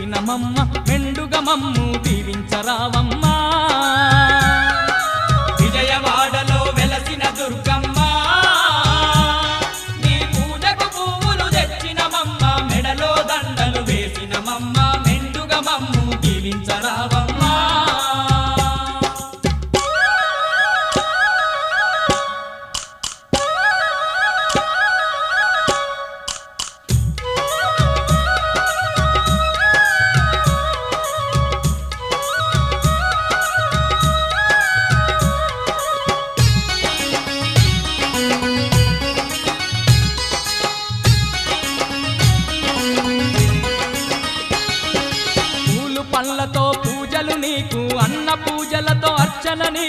వెలసినమమ్మ మెండుగా మమ్ము దీవించరావమ్మా విజయవాడలో వెలసిన దుర్గమ్మ నీ పూజకు పువ్వులు తెచ్చినమమ్మ మెడలో దండలు వేసినమమ్మ మెండుగా మమ్ము దీవించరావమ్మా పళ్ళతో పూజలు నీకు అన్న పూజలతో అర్చన నీకు